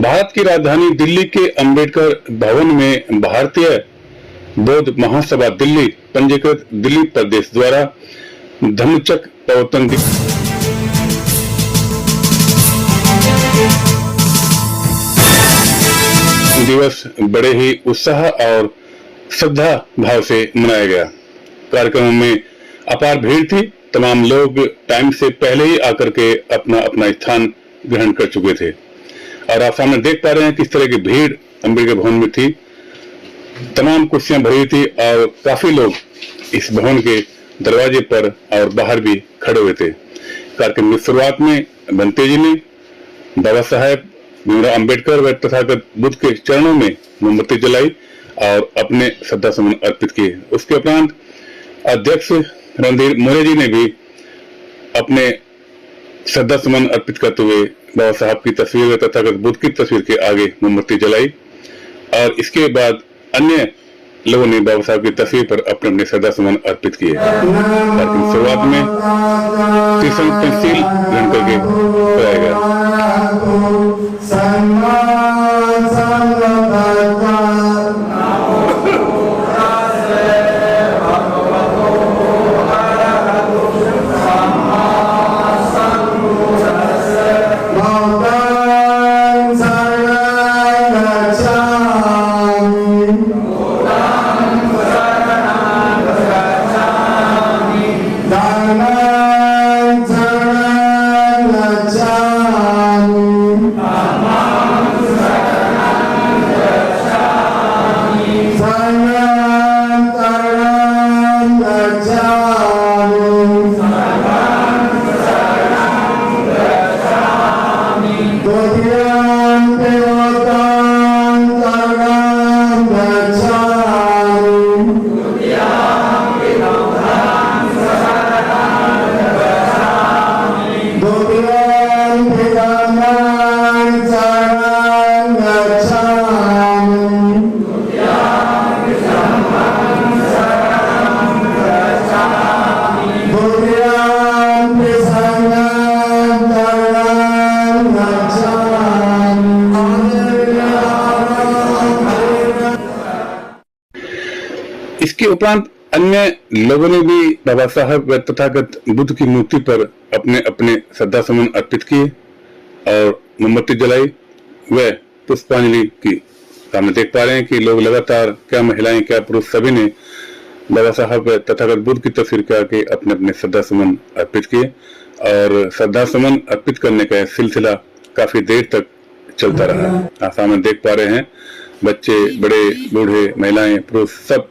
भारत की राजधानी दिल्ली के अंबेडकर भवन में भारतीय बौद्ध महासभा दिल्ली पंजीकृत दिल्ली प्रदेश द्वारा धम्मचक्र प्रवर्तन दिवस बड़े ही उत्साह और श्रद्धा भाव से मनाया गया। कार्यक्रमों में अपार भीड़ थी। तमाम लोग टाइम से पहले ही आकर के अपना अपना स्थान ग्रहण कर चुके थे और आप सामने देख पा रहे हैं किस तरह की भीड़ अंबेडकर भवन में थी। तमाम कुर्सियां भरी थी और काफी लोग इस भवन के दरवाजे पर और बाहर भी खड़े हुए थे। कार्यक्रम की शुरुआत में बंते जी ने बाबा साहेब भीमराव अंबेडकर व तथागत बुद्ध के चरणों में मोमबत्ती जलाई और अपने श्रद्धा सुमन अर्पित किए। उसके उपरांत अध्यक्ष रणधीर मोरे जी ने भी अपने श्रद्धा सुमन अर्पित करते हुए बाबा साहब की तस्वीर व तथागत बुद्ध की तस्वीर के आगे मोमबत्ती जलाई और इसके बाद अन्य लोगों ने बाबा साहब की तस्वीर पर अपने अपने श्रद्धा सुमन अर्पित किए। कार्यक्रम शुरुआत में त्रिशंक तहसील ग्रहण करके कराया गया। इसके उपरांत अन्य लोगों ने भी बाबा साहब व तथागत बुद्ध की मूर्ति पर अपने अपने श्रद्धा सुमन अर्पित किए और मोमबत्ती जलाई व पुष्पांजलि की। सामने देख पा रहे हैं कि लोग लगातार, क्या महिलाएं क्या पुरुष, सभी ने बाबा साहब व तथागत बुद्ध की तस्वीर के आगे अपने अपने श्रद्धा सुमन अर्पित किए और श्रद्धा सुमन अर्पित करने का सिलसिला काफी देर तक चलता रहा। आप सामने देख पा रहे हैं बच्चे, बड़े, बूढ़े, महिलाएं, पुरुष सब।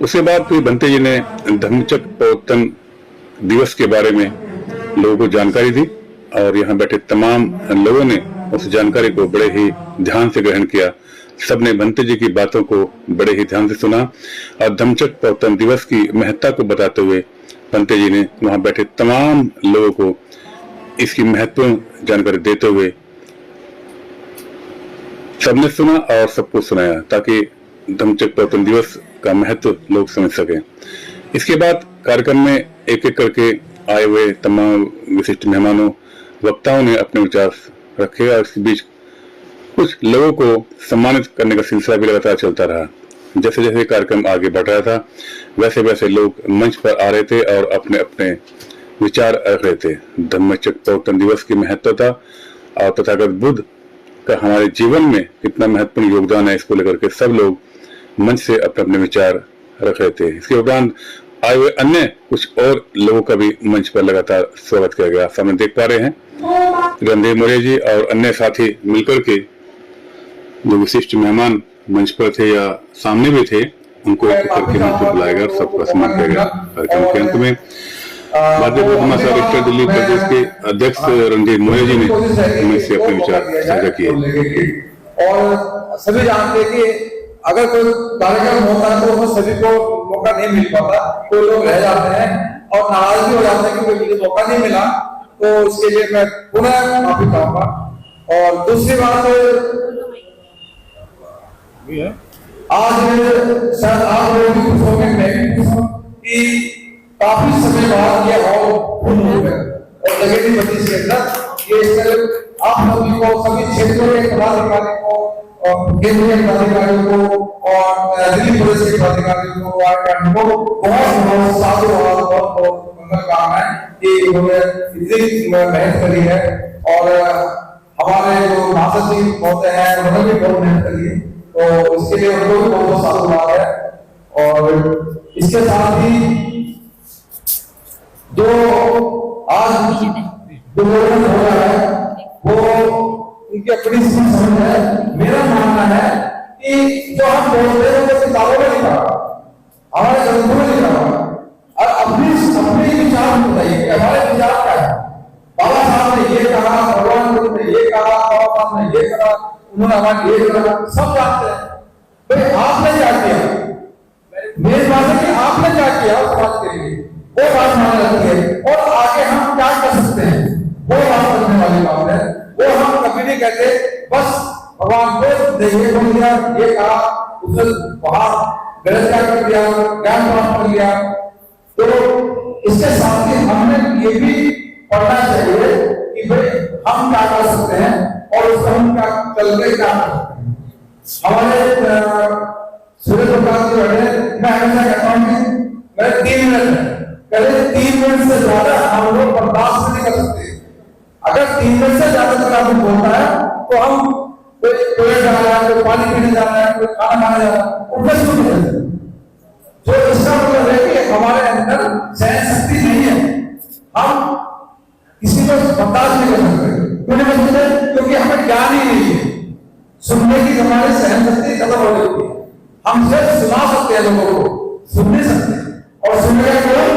उसके बाद फिर बंते जी ने धम्मचक्र प्रवर्तन दिवस के बारे में लोगों को जानकारी दी और यहाँ बैठे तमाम लोगों ने उस जानकारी को बड़े ही ध्यान से ग्रहण किया। सबने बंते जी की बातों को बड़े ही ध्यान से सुना और धम्मचक्र प्रवर्तन दिवस की महत्ता को बताते हुए बंते जी ने वहां बैठे तमाम लोगों को इसकी महत्वपूर्ण जानकारी देते हुए सबने सुना और सबको सुनाया ताकि धम्मचक्र प्रवर्तन दिवस का महत्व लोग समझ सके। इसके बाद कार्यक्रम में एक एक करके आए हुए तमाम विशिष्ट मेहमानों, वक्ताओं ने अपने विचार रखे और इसके बीच कुछ लोगों को सम्मानित करने का सिलसिला भी लगातार चलता रहा। जैसे जैसे कार्यक्रम आगे बढ़ रहा था वैसे वैसे लोग मंच पर आ रहे थे और अपने अपने विचार रख रहे थे। धम्मचक्र प्रवर्तन दिवस की महत्वता और तथागत बुद्ध का हमारे जीवन में कितना महत्वपूर्ण योगदान है, इसको लेकर के सब लोग मंच से अपने अपने विचार रख रहे थे। इसके उपरांत आए हुए अन्य कुछ और लोगों का भी मंच पर लगातार स्वागत किया गया। सामने देख पा रहे हैं रणधीर मोरे जी और अन्य साथी मिलकर के जो विशिष्ट मेहमान मंच पर थे या सामने भी थे उनको एक करके मंच पर बुलाया गया और सबका सम्मान किया गया। कार्यक्रम के अंत में भारतीय बौद्ध महासभा दिल्ली प्रदेश के अध्यक्ष रणधीर मोरे जी ने उनमें से अपने विचार साझा किए। और सभी जानते कि अगर कोई कार्यक्रम होता है तो उसमें सभी को मौका नहीं मिल पाता, कोई लोग रह जाते हैं और नाराज भी हो जाते हैं कि मुझे मौका नहीं मिला, तो उसके लिए मैं पुनः माफी चाहूंगा। और दूसरी बात आज शायद आप लोग भी खुश होंगे कि काफी समय बाद ये हॉल फुल हो गया और लगेगी 25 के अंदर ये आप सभी को, सभी क्षेत्रों के पदाधिकारियों को, केंद्रीय पदाधिकारियों को और दिल्ली पुलिस के पदाधिकारियों को, बहुत बहुत साधुवाद, बहुत बहुत मंगलकामनाएं कि उन्होंने इतनी मेहनत करी है। और हमारे जो महासचिव होते हैं उन्होंने भी बहुत मेहनत करी है, तो इसके लिए उनको भी बहुत बहुत साधुवाद है। और इसके साथ ही जो आज विरोधन हो रहा है वो उनकी अपनी समझ है। मेरा मानना है कि जो हम बोलते हैं वो किताबों में लिखा, हमारे ग्रंथों में लिखा, और अपनी विचार बताइए कि हमारे विचार क्या है। बाबा साहब ने ये कहा, भगवान बुद्ध ने ये कहा, बाबा साहब ने ये कहा, उन्होंने हमारे ये कहा, सब जानते हैं। भाई आपने क्या किया, मेरी बात है कि आपने क्या किया समाज के लिए, वो बात माने रखती है। और आगे हम क्या कर सकते हैं वो बात करने वाली बात है। वो हम कभी नहीं कहते बस भगवान को ये बोल दिया, ये कहा, उसने वहां गलत क्या कर दिया, ज्ञान प्राप्त कर लिया। तो इसके साथ ही हमने ये भी पढ़ना चाहिए कि भाई हम क्या कर सकते हैं और उसको हम क्या चल के क्या कर सकते हैं। हमारे सूर्य प्रकाश जी बैठे, मैं हमेशा कहता हूँ कि मैं 3 मिनट पहले 3 मिनट से ज्यादा हम लोग बर्दाश्त नहीं कर सकते। अगर 3 मिनट से ज्यादा तक आदमी बोलता है तो हम कोई टॉयलेट जा रहा है, कोई पानी पीने जा रहा है, कोई खाना खाने जा रहा है, उनका शुरू हो जाता है। जो इसका मतलब है कि हमारे अंदर सहन शक्ति नहीं है, हम किसी को बर्दाश्त नहीं कर सकते। क्योंकि हमें ज्ञान ही नहीं है, सुनने की हमारी सहन शक्ति खत्म हो जाती है। हम सिर्फ सुना सकते हैं लोगों को, सुन नहीं सकते। और सुनने का केवल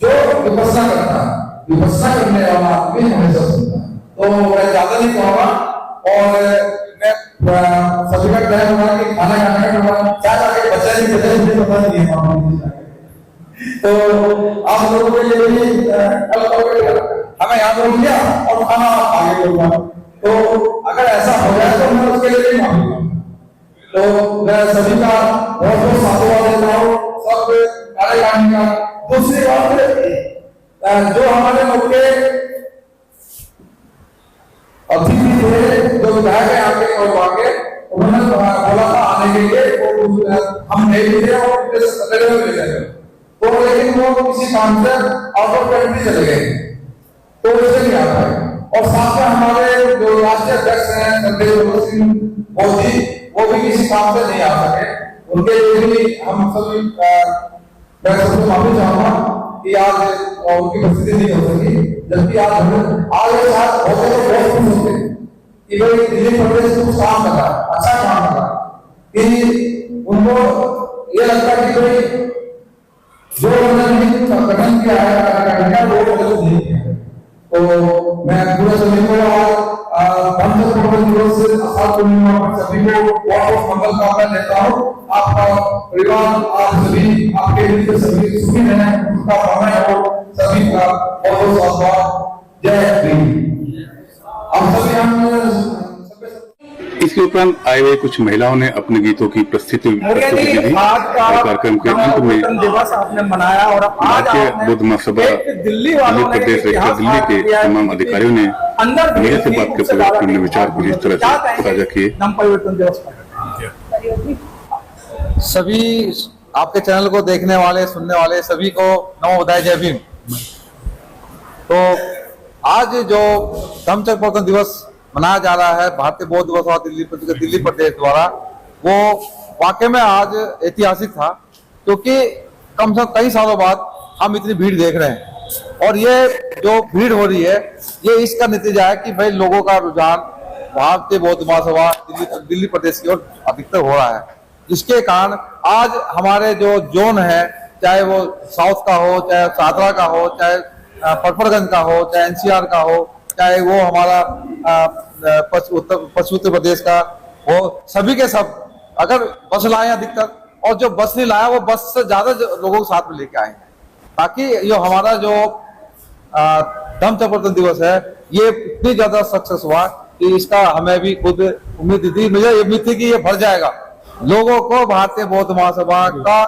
जो विपස්සना करता है, विपස්සना करने वाला आदमी हमेशा सुनता है। तो मैं ज्यादा नहीं कहूंगा और मैं सभी का तय होगा कि खाना खाने का क्या जाके बच्चा नहीं मुझे पता नहीं है। तो आप लोगों के लिए भी हमें याद रख लिया और खाना आगे होगा। तो अगर ऐसा हो जाए तो मैं उसके लिए भी माफी मांगूंगा। तो मैं सभी का बहुत बहुत साधुवाद देता हूँ, सब कार्यकारिणी का। दूसरी बात जो हमारे लोग के अतिथि थे, जो विधायक है आके और आके उन्होंने बोला था आने के लिए, हम नहीं मिले और ले गए। तो लेकिन वो किसी काम से आउट ऑफ कंट्री चले गए, तो उससे नहीं आ पाए। और साथ में हमारे जो राष्ट्रीय अध्यक्ष हैं संदेश सिंह मोदी, वो भी किसी काम से नहीं आ सके। उनके लिए भी हम सभी मैं सबसे माफी चाहूंगा कि आज उनकी उपस्थिति नहीं हो सकी। जबकि आज एक साथ होते तो बहुत खुश होते कि भाई दिल्ली प्रदेश कुछ काम कर रहा है, अच्छा काम कर रहा है, कि उनको ये लगता है कि भाई जो उन्होंने गठन किया है वो गलत नहीं है। तो मैं पूरे सभी को दिवस सभी को बहुत मंगल कामना देता हूँ। आपका परिवार, आप सभी, आपके मित्र सभी सुखी रहें, उनका भावना हो, सभी का बहुत बहुत स्वागत। जय हिंद। हम सभी इसके उपरांत आए हुए कुछ महिलाओं ने अपने गीतों की प्रस्तुति दी। कार्यक्रम के अंत में दिवस आपने मनाया और भारतीय बौद्ध महासभा दिल्ली प्रदेश दिल्ली के तमाम अधिकारियों ने मेरे से बात करते हुए अपने विचार को जिस तरह से साझा किए। सभी आपके चैनल को देखने वाले, सुनने वाले सभी को नमो बुद्धाय, जय भीम। तो आज जो धम्मचक्र प्रवर्तन दिवस मनाया जा रहा है भारतीय बौद्ध महासभा दिल्ली प्रदेश द्वारा, वो वाकई में आज ऐतिहासिक था, क्योंकि कम से कम कई सालों बाद हम इतनी भीड़ देख रहे हैं। और ये जो भीड़ हो रही है ये इसका नतीजा है कि भाई लोगों का रुझान भारतीय बौद्ध महासभा दिल्ली प्रदेश की ओर अधिकतर हो रहा है, जिसके कारण आज हमारे जो जोन है, चाहे वो साउथ का हो, चाहे सादरा का हो, चाहे पटपड़गंज का हो, चाहे एनसीआर का हो, चाहे वो हमारा पश्चिम उत्तर प्रदेश का हो, सभी के सब अगर बस लाए अधिकतर, और जो बस नहीं लाया वो बस से ज्यादा लोगों को साथ में लेके आए, ताकि जो हमारा जो धम्मचक्र प्रवर्तन दिवस है ये इतनी ज्यादा सक्सेस हुआ कि इसका हमें भी खुद उम्मीद थी, मुझे ये उम्मीद थी कि ये भर जाएगा। लोगों को भारतीय बौद्ध महासभा का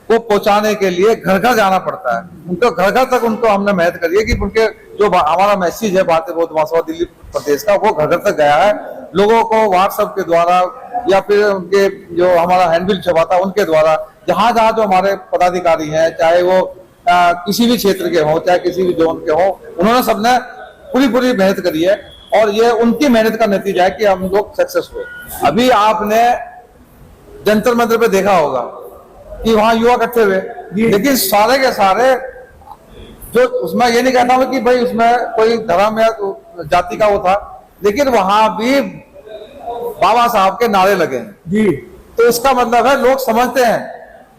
को पहुंचाने के लिए घर घर जाना पड़ता है, उनको घर घर तक उनको हमने मेहनत करी है कि उनके जो हमारा मैसेज है भारतीय बौद्ध महासभा दिल्ली प्रदेश का, वो घर घर तक गया है। लोगों को व्हाट्सएप के द्वारा या फिर उनके जो हमारा हैंडबिल छपा था उनके द्वारा, जहां जहां जो हमारे पदाधिकारी हैं, चाहे वो किसी भी क्षेत्र के हों, चाहे किसी भी जोन के हों, उन्होंने सबने पूरी मेहनत करी है और ये उनकी मेहनत का नतीजा है कि हम लोग सक्सेस हुए। अभी आपने जंतर मंतर पे देखा होगा कि वहां युवा इकट्ठे हुए, लेकिन सारे के सारे जो, उसमें ये नहीं कहता हूं कि भाई उसमें कोई धर्म या जाति का वो था, लेकिन वहां भी बाबा साहब के नारे लगे हैं जी। तो इसका मतलब है लोग समझते हैं,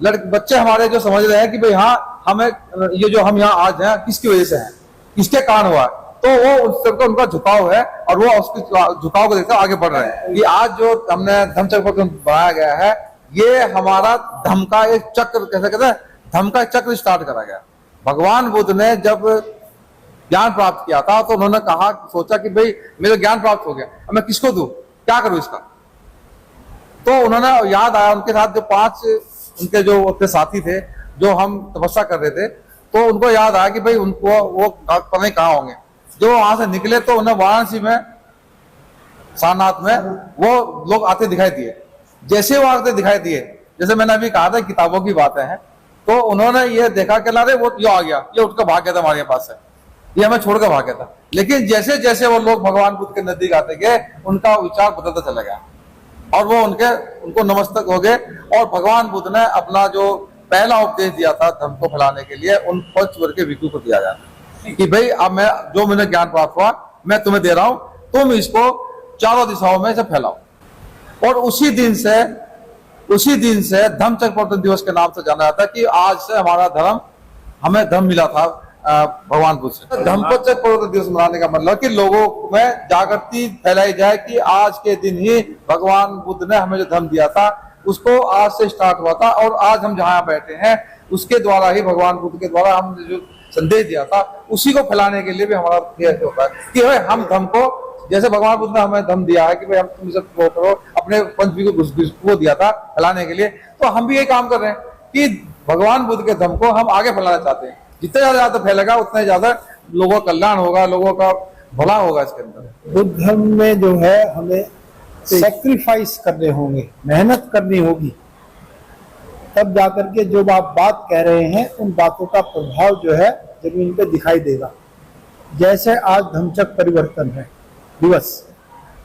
बच्चे हमारे जो समझ रहे हैं कि भाई हाँ, हमें ये जो हम यहाँ आज हैं किसकी वजह से हैं, किसके कारण हुआ, तो वो उस सबका उनका झुकाव है और वो उसके झुकाव को देखते आगे बढ़ रहे हैं। कि आज जो हमने धम्म चक्र बनाया गया है, ये हमारा धम्म का एक चक्र, कैसे कहते हैं, धम्म का चक्र स्टार्ट करा गया। भगवान बुद्ध ने जब ज्ञान प्राप्त किया था तो उन्होंने कहा, सोचा कि भाई मेरे ज्ञान प्राप्त हो गया, अब मैं किसको दूं, क्या करूं इसका। तो उन्होंने याद आया, उनके साथ जो 5 उनके जो अपने साथी थे, जो हम तपस्या कर रहे थे, तो उनको याद आया कि भाई उनको वो पता नहीं कहाँ होंगे। जो वहां से निकले तो उन्हें वाराणसी में, सारनाथ में वो लोग आते दिखाई दिए। जैसे वो आते दिखाई दिए, जैसे मैंने अभी कहा था किताबों की बातें हैं, तो उन्होंने ये देखा कि अरे वो यो आ गया, ये उठकर भाग गया था हमारे पास से, ये हमें छोड़कर भाग गया था। लेकिन जैसे जैसे वो लोग भगवान बुद्ध के नजदीक आते गए, उनका विचार बदलता चला गया और वो उनको नमस्तक हो गए। और भगवान बुद्ध ने अपना जो पहला उपदेश दिया था धर्म को फैलाने के लिए, उन 5 वर्ग के भिक्षु को दिया गया कि भाई अब मैंने ज्ञान प्राप्त हुआ, मैं तुम्हें दे रहा हूं, तुम इसको चारों दिशाओं में से फैलाओ। और उसी दिन से धम्म चक्र प्रवर्तन दिवस के नाम से जाना जाता है कि आज से हमें धर्म मिला था भगवान बुद्ध से। धम्म चक्र प्रवर्तन दिवस मनाने का मतलब कि लोगों में जागृति फैलाई जाए कि आज के दिन ही भगवान बुद्ध ने हमें जो धर्म दिया था उसको आज से स्टार्ट हुआ था, और आज हम जहां बैठे हैं उसके द्वारा ही, भगवान बुद्ध के द्वारा हम जो संदेश दिया था उसी को फैलाने के लिए भी हमारा प्रयास होता है कि भाई हम धर्म को, जैसे भगवान बुद्ध ने हमें धर्म दिया है कि भाई हम तुम सब वो करो, अपने पंचवी को दिया था फैलाने के लिए, तो हम भी यही काम कर रहे हैं कि भगवान बुद्ध के धर्म को हम आगे फैलाना चाहते हैं। जितना ज्यादा फैलेगा उतना ज्यादा लोगों का कल्याण होगा, लोगों का भला होगा इसके अंदर। बुद्ध धर्म में जो है हमें सैक्रिफाइस करने होंगे, मेहनत करनी होगी, तब जाकर के जो आप बात कह रहे हैं उन बातों का प्रभाव जो है जमीन पे दिखाई देगा। जैसे आज धम्मचक्र परिवर्तन है दिवस,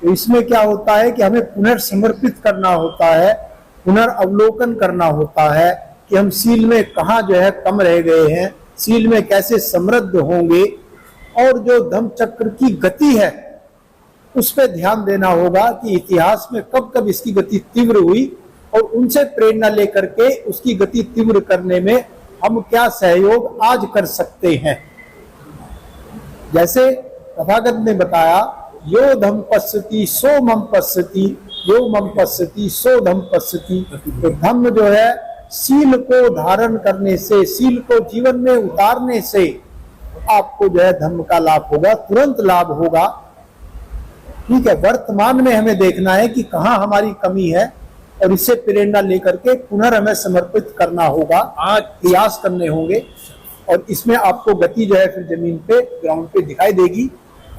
तो इसमें क्या होता है कि हमें पुनर्समर्पित करना होता है, पुनर्अवलोकन करना होता है कि हम सील में कहाँ जो है कम रह गए हैं, सील में कैसे समृद्ध होंगे, और जो धम्म चक्र की गति है उस पर ध्यान देना होगा कि इतिहास में कब कब इसकी गति तीव्र हुई और उनसे प्रेरणा लेकर के उसकी गति तीव्र करने में हम क्या सहयोग आज कर सकते हैं। जैसे तथागत ने बताया, यो धम्म पश्यति सो मम पश्यति, यो मम पश्यति सो धम्म पश्यति। तो धम्म जो है सील को धारण करने से, सील को जीवन में उतारने से आपको जो है धम्म का लाभ होगा, तुरंत लाभ होगा। ठीक है, वर्तमान में हमें देखना है कि कहाँ हमारी कमी है और इससे प्रेरणा लेकर के हमें समर्पित करना होगा, आज प्रयास करने होंगे, और इसमें आपको गति जो है फिर जमीन पे, ग्राउंड पे दिखाई देगी।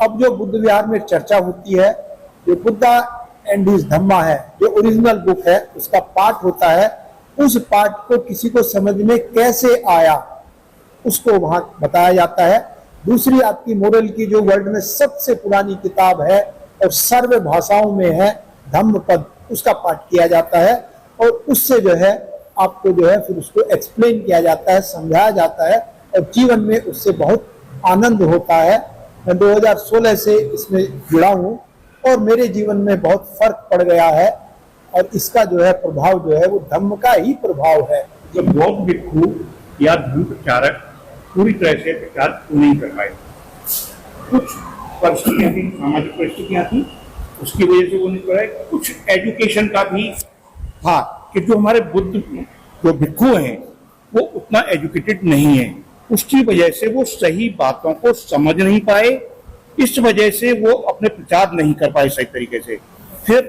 अब जो बुद्ध विहार में चर्चा होती है, जो बुद्धा एंड हिज धम्मा है, जो ओरिजिनल बुक है, उसका पाठ होता है, उस पाठ को किसी को समझ में कैसे आया उसको वहां बताया जाता है। दूसरी आपकी मोरल की जो वर्ल्ड में सबसे पुरानी किताब है और सर्व भाषाओं में है, धम्म पद, उसका पाठ किया जाता है, और उससे जो है आपको जो है फिर उसको एक्सप्लेन किया जाता है, समझाया जाता है, और जीवन में उससे बहुत आनंद होता है। मैं 2016 से इसमें जुड़ा हूँ और मेरे जीवन में बहुत फर्क पड़ गया है, और इसका जो है प्रभाव जो है वो धम्म का ही प्रभाव है। जब बौद्ध भिक्षु या धर्म प्रचारक पूरी तरह से प्रचार नहीं कर पाए, कुछ परिस्थितियां थी, सामाजिक परिस्थितियां थी, उसकी वजह से वो नहीं कर पाए। कुछ एजुकेशन का भी था कि जो हमारे बुद्ध जो भिक्षु हैं वो उतना एजुकेटेड नहीं है, उसकी वजह से वो सही बातों को समझ नहीं पाए, इस वजह से वो अपने प्रचार नहीं कर पाए सही तरीके से। फिर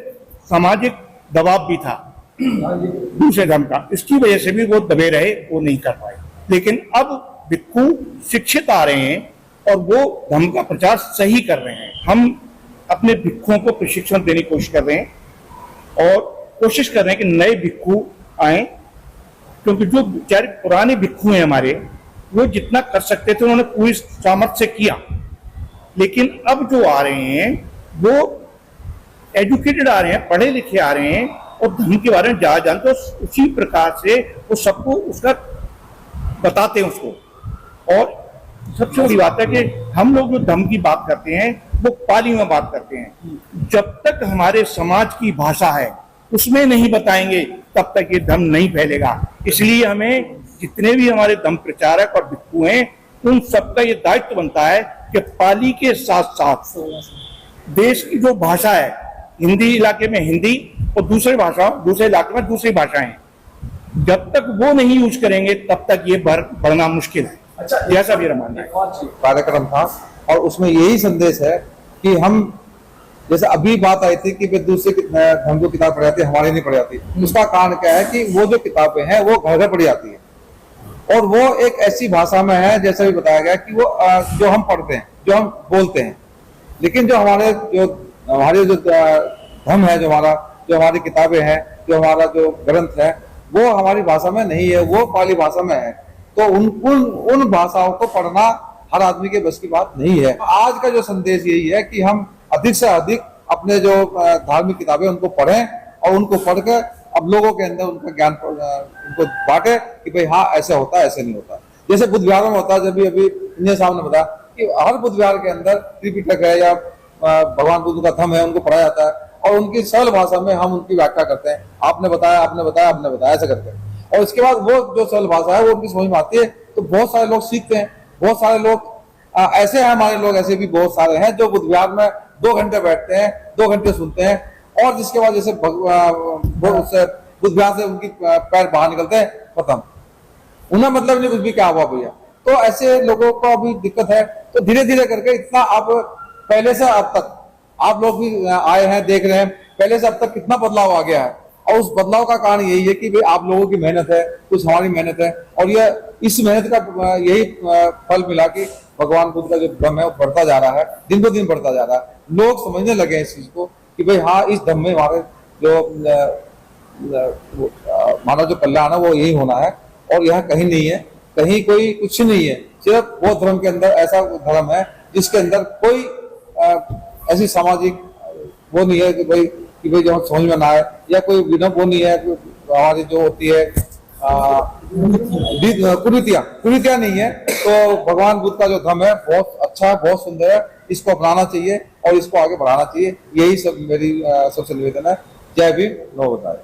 सामाजिक दबाव भी था दूसरे धर्म का, इसकी वजह से भी वो दबे रहे, वो नहीं कर पाए। लेकिन अब भिक्षु शिक्षित आ रहे हैं, और वो धम्म का प्रचार सही कर रहे हैं। हम अपने भिक्षुओं को प्रशिक्षण देने की कोशिश कर रहे हैं और कोशिश कर रहे हैं कि नए भिक्षु आए, क्योंकि जो बेचारे पुराने भिक्षु हैं हमारे, वो जितना कर सकते थे उन्होंने पूरी सामर्थ्य से किया, लेकिन अब जो आ रहे हैं वो एजुकेटेड आ रहे हैं, पढ़े लिखे आ रहे हैं और धर्म के बारे में ज्यादा जानते हैं, तो उसी प्रकार से वो सबको उसका बताते हैं उसको। और सबसे बड़ी बात है कि हम लोग जो धर्म की बात करते हैं वो पाली में बात करते हैं। जब तक हमारे समाज की भाषा है उसमें नहीं बताएंगे तब तक ये धर्म नहीं फैलेगा। इसलिए हमें जितने भी हमारे धर्म प्रचारक और भिक्षु हैं उन सबका ये दायित्व बनता है कि पाली के साथ साथ देश की जो भाषा है, हिंदी इलाके में हिंदी और दूसरे इलाके में दूसरी भाषाएं, जब तक वो नहीं यूज करेंगे तब तक ये बढ़ना मुश्किल है। अच्छा, जैसा मेरा मानना है। कार्यक्रम था और उसमें यही संदेश है कि हम, जैसे अभी बात आई थी कि वे दूसरे धर्म को किताब पढ़ी जाती है, हमारी नहीं पढ़ी जाती। उसका कारण क्या है कि वो जो किताबें हैं वो घर घर पढ़ी जाती है और वो एक ऐसी भाषा में है, जैसा भी बताया गया, कि वो जो हम पढ़ते हैं, जो हम बोलते हैं, लेकिन जो हमारे जो धर्म है, जो हमारी किताबें हैं, जो हमारा जो ग्रंथ है, वो हमारी भाषा में नहीं है, वो पाली भाषा में है। तो उन भाषाओं को पढ़ना हर आदमी के बस की बात नहीं है। आज का जो संदेश यही है कि हम अधिक से अधिक अपने जो धार्मिक किताबें उनको पढ़ें और उनको पढ़कर अब लोगों के अंदर उनका ज्ञान उनको बांटे कि भाई हाँ ऐसे होता है, ऐसे नहीं होता। जैसे बुधवार में होता है, जब भी अभी इंजीनियर साहब ने बताया कि हर बुधवार के अंदर त्रिपिटक है या भगवान बुद्ध का धम्म है, उनको पढ़ा जाता है और उनकी सरल भाषा में हम उनकी व्याख्या करते हैं। आपने बताया ऐसे करके, और इसके बाद वो जो सरल भाषा है वो उनकी समझ में आती है, तो बहुत सारे लोग सीखते हैं। बहुत सारे लोग ऐसे हैं, हमारे लोग ऐसे भी बहुत सारे हैं जो बुधवार में 2 घंटे बैठते हैं, 2 घंटे सुनते हैं, और जिसके बाद जैसे बुधवार से उनकी पैर बाहर निकलते हैं, खत्म, उन्हें मतलब नहीं कुछ भी क्या हुआ भैया। तो ऐसे लोगों को अभी दिक्कत है। तो धीरे धीरे करके इतना आप पहले से अब तक आप लोग भी आए हैं, देख रहे हैं, पहले से अब तक कितना बदलाव आ गया है। और उस बदलाव का कारण यही है कि भाई आप लोगों की मेहनत है, कुछ हमारी मेहनत है, और ये इस मेहनत का यही फल मिला कि भगवान बुद्ध का जो धर्म है वो बढ़ता जा रहा है, दिन ब दिन बढ़ता जा रहा है। लोग समझने लगे हैं इस चीज को कि भाई हाँ, इस धर्म में हमारे जो हमारा जो कल्याण है वो यही होना है, और यहाँ कहीं नहीं है, कहीं कोई कुछ नहीं है। सिर्फ वो धर्म के अंदर ऐसा धर्म है जिसके अंदर कोई ऐसी सामाजिक वो नहीं है कि भाई जो समझ में ना आए, या कोई विनम्र वो नहीं है, हमारी जो होती है कुरीतियां नहीं है। तो भगवान बुद्ध का जो धर्म है बहुत अच्छा है, बहुत सुंदर है, इसको अपनाना चाहिए और इसको आगे बढ़ाना चाहिए। यही सब मेरी सबसे निवेदन है। जय भीम, नमो बुद्धाय।